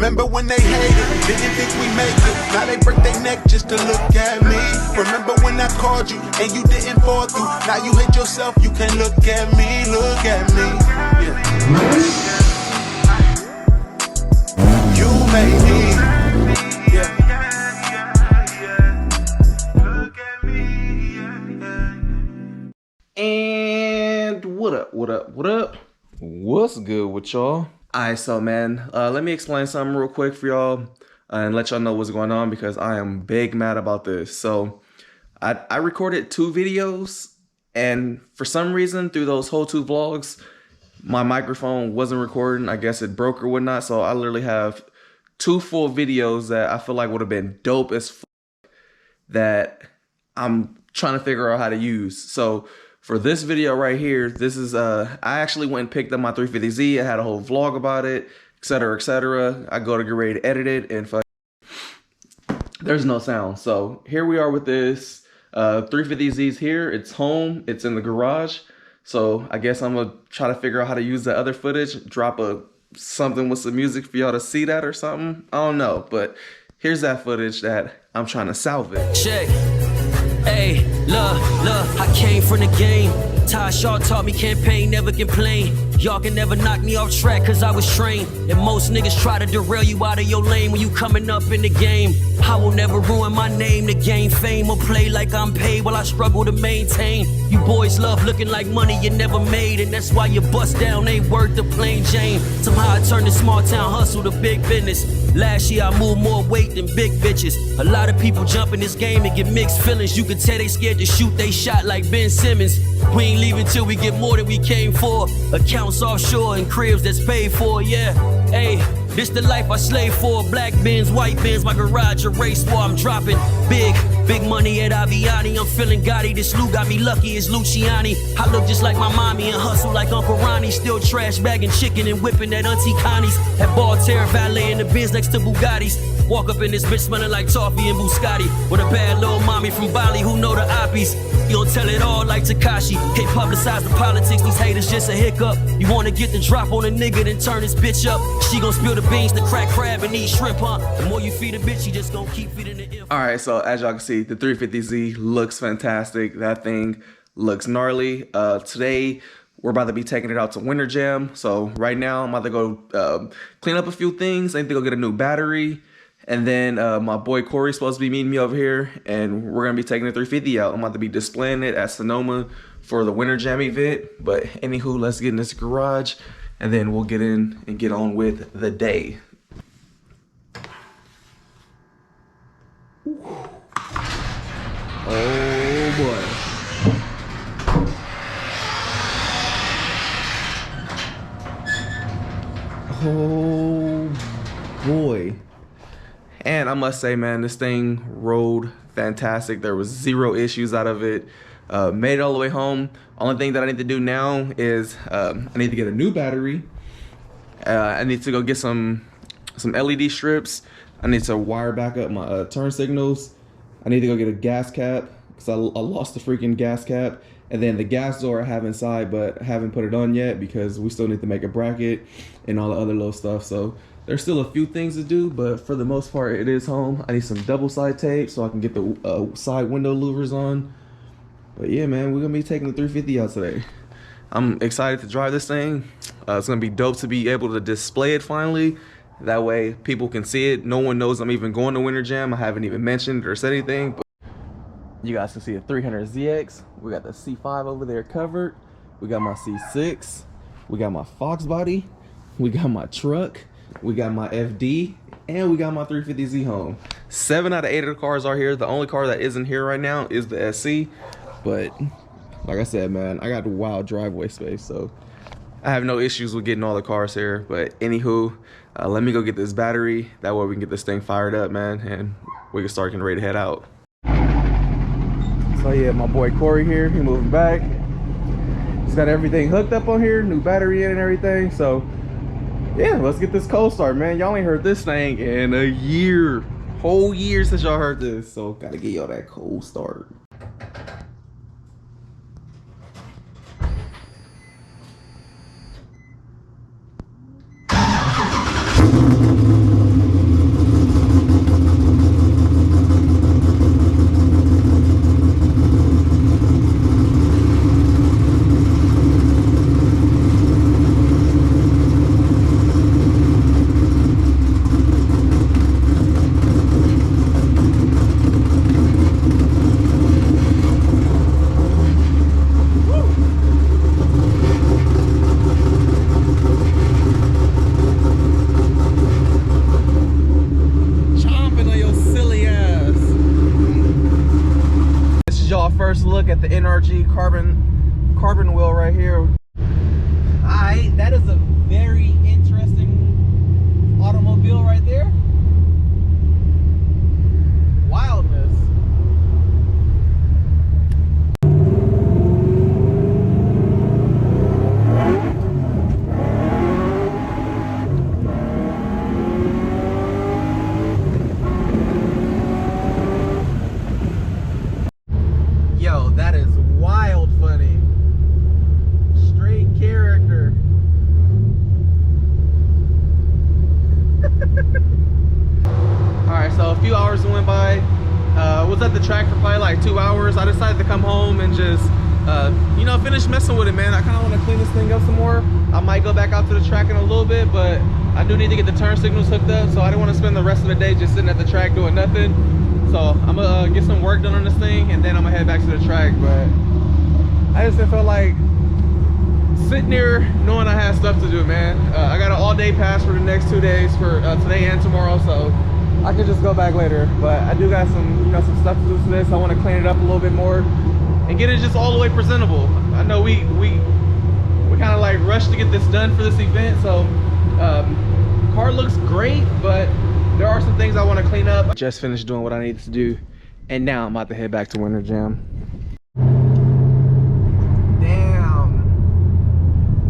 Remember when they hated, didn't think we make it. Now they break their neck just to look at me. Remember when I called you and you didn't fall through. Now you hate yourself, you can't look at me, look at me. Yeah. You made me. Yeah. And what up, what up, what up? What's good with y'all? Alright, so man, let me explain something real quick for y'all and let y'all know what's going on because I am big mad about this. So I recorded 2 videos and for some reason through those whole 2 vlogs, my microphone wasn't recording. I guess it broke or whatnot. So I literally have 2 full videos that I feel like would have been dope as f that I'm trying to figure out how to use. So for this video right here, this is I actually went and picked up my 350Z. I had a whole vlog about it, etc, etc. I go to get ready to edit it and there's no sound. So here we are with this 350Z's here. It's home, it's in the garage. So I guess I'm gonna try to figure out how to use the other footage, drop something with some music for y'all to see that or something. I don't know, but here's that footage that I'm trying to salvage. Check. Hey, look, I came from the game. Ty Shaw taught me campaign, never complain. Y'all can never knock me off track cause I was trained. And most niggas try to derail you out of your lane when you coming up in the game. I will never ruin my name to gain fame or play like I'm paid while I struggle to maintain. You boys love looking like money you never made, and that's why you bust down ain't worth the plain Jane. Somehow I turned the small town hustle to big business. Last year I moved more weight than big bitches. A lot of people jump in this game and get mixed feelings. You can tell they scared to shoot they shot like Ben Simmons. We ain't leaving till we get more than we came for. Accounts offshore and cribs that's paid for, yeah. Hey, this the life I slave for. Black bins, white bins, my garage a race war. I'm dropping big money at Aviani. I'm feeling gaudy. This Lou got me lucky as Luciani. I look just like my mommy and hustle like Uncle Ronnie. Still trash bagging chicken and whipping at Auntie Connie's. At Baltair Valet in the biz next to Bugattis. Walk up in this bitch smelling like toffee and Buscotti. With a bad little mommy from Bali who know the oppies. You don't tell it all like Takashi. Can't publicize the politics, these haters just a hiccup. You wanna get the drop on a nigga, then turn this bitch up. She gon' spill the beans, the crack crab, and eat shrimp, huh? The more you feed a bitch, she just gon' keep feeding the info. Alright, so as y'all can see, the 350Z looks fantastic. That thing looks gnarly. Today, we're about to be taking it out to Winter Jam. So right now, I'm about to go clean up a few things. I need to go get a new battery. And then my boy Corey's supposed to be meeting me over here, and we're gonna be taking the 350 out. I'm about to be displaying it at Sonoma for the Winter Jam event. But anywho, let's get in this garage, and then we'll get in and get on with the day. Oh boy. Oh boy. And I must say, man, this thing rode fantastic. There was 0 issues out of it. Made it all the way home. Only thing that I need to do now is I need to get a new battery. I need to go get some LED strips. I need to wire back up my turn signals. I need to go get a gas cap because I lost the freaking gas cap. And then the gas door I have inside, but I haven't put it on yet because we still need to make a bracket and all the other little stuff. So there's still a few things to do, but for the most part, it is home. I need some double side tape so I can get the side window louvers on. But yeah, man, we're gonna be taking the 350 out today. I'm excited to drive this thing. It's gonna be dope to be able to display it finally. That way people can see it. No one knows I'm even going to Winter Jam. I haven't even mentioned or said anything. But you guys can see a 300ZX. We got the C5 over there covered. We got my C6. We got my Fox body. We got my truck. We got my FD, and we got my 350Z home. 7 out of 8 of the cars are here. The only car that isn't here right now is the SC. But like I said, man, I got the wild driveway space, so I have no issues with getting all the cars here. But anywho, let me go get this battery. That way we can get this thing fired up, man, and we can start getting ready to head out. So yeah, my boy Corey here, he moving back. He's got everything hooked up on here, new battery in and everything. So yeah, let's get this cold start, man. Y'all ain't heard this thing in a year. Whole year since y'all heard this. So gotta get y'all that cold start. RG carbon wheel right here. Alright, that is a very interesting automobile right there. Wildness. Yo, that is wild funny. Straight character. Alright, so a few hours went by. Was at the track for probably like 2 hours. I decided to come home and just, you know, finish messing with it, man. I kind of want to clean this thing up some more. I might go back out to the track in a little bit, but I do need to get the turn signals hooked up, so I didn't want to spend the rest of the day just sitting at the track doing nothing. So I'm gonna get some work done on this thing, and then I'm gonna head back to the track. But I just felt like sitting there knowing I had stuff to do, man. I got an all-day pass for the next 2 days, for today and tomorrow, so I can just go back later. But I do got some, you know, some stuff to do today, so I want to clean it up a little bit more and get it just all the way presentable. I know we kind of like rushed to get this done for this event, so car looks great, but there are some things I want to clean up. I just finished doing what I needed to do, and now I'm about to head back to Winter Jam. Damn.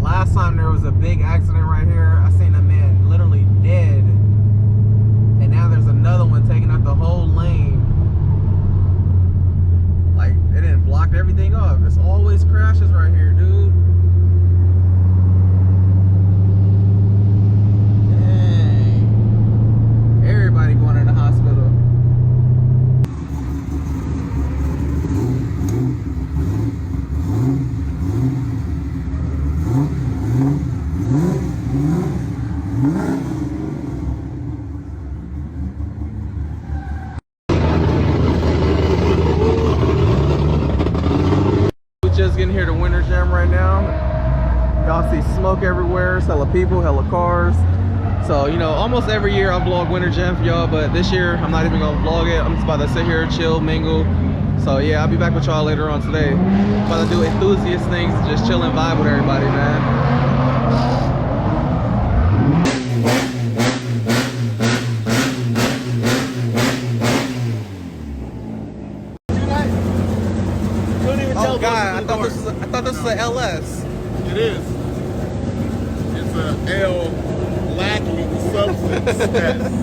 Last time there was a big accident right here. I seen a man literally dead. And now there's another one taking out the whole lane. Like, it didn't block everything off. It's always crashes right here, dude. Everybody going to the hospital. We're just getting here to Winter Jam right now. Y'all see smoke everywhere, hella people, hella cars. So, you know, almost every year I vlog Winter Jam for y'all, but this year I'm not even gonna vlog it. I'm just about to sit here, chill, mingle. So yeah, I'll be back with y'all later on today. I'm about to do enthusiast things, just chill and vibe with everybody, man. Oh God, I thought this was an LS. It is. It's a L lacking substance test.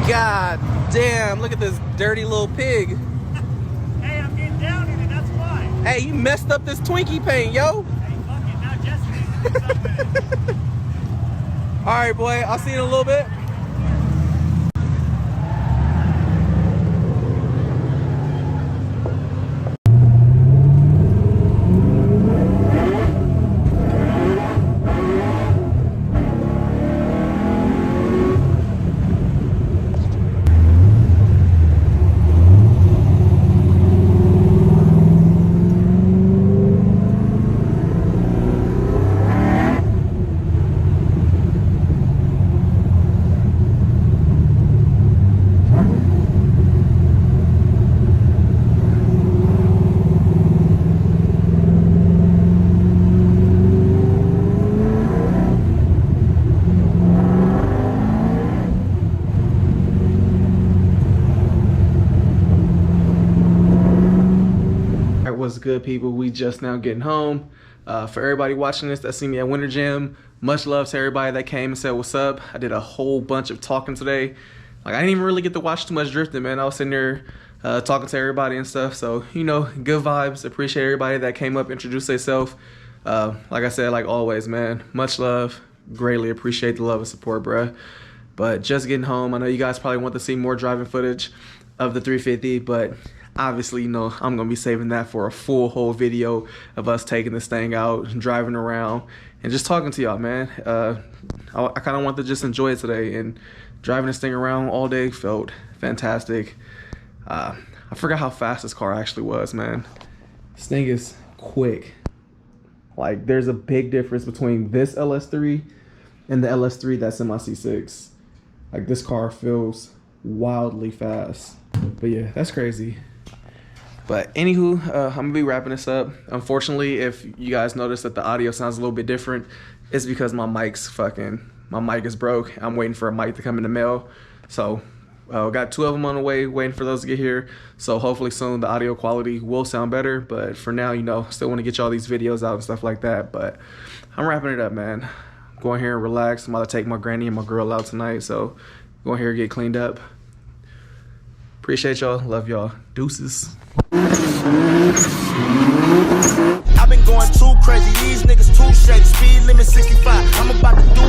God damn, look at this dirty little pig. Hey, I'm getting down in it, that's why. Hey, you messed up this Twinkie paint, yo. Hey, fuck it, now Jesse needs to do something with it. All right, boy, I'll see you in a little bit. What's good, people? We just now getting home. For everybody watching this that see me at Winter Jam, much love to everybody that came and said what's up. I did a whole bunch of talking today. Like, I didn't even really get to watch too much drifting, man. I was sitting there talking to everybody and stuff. So, you know, good vibes. Appreciate everybody that came up, introduced themselves. Like I said, like always, man, much love. Greatly appreciate the love and support, bruh. But just getting home. I know you guys probably want to see more driving footage of the 350, but obviously, you know, I'm gonna be saving that for a full whole video of us taking this thing out, driving around, and just talking to y'all, man. I kind of want to just enjoy it today, and driving this thing around all day felt fantastic. I forgot how fast this car actually was, man. This thing is quick. Like, there's a big difference between this LS3 and the LS3 that's in my C6. Like, this car feels wildly fast. But yeah, that's crazy. But anywho, I'm gonna be wrapping this up. Unfortunately, if you guys notice that the audio sounds a little bit different, it's because my mic is broke. I'm waiting for a mic to come in the mail. So got 2 of them on the way, waiting for those to get here. So hopefully soon the audio quality will sound better. But for now, you know, still want to get y'all these videos out and stuff like that. But I'm wrapping it up, man. Going here and relax. I'm about to take my granny and my girl out tonight. So going here and get cleaned up. Appreciate y'all. Love y'all. Deuces. I've been going too crazy. These niggas too shady. Speed limit 65. I'm about to do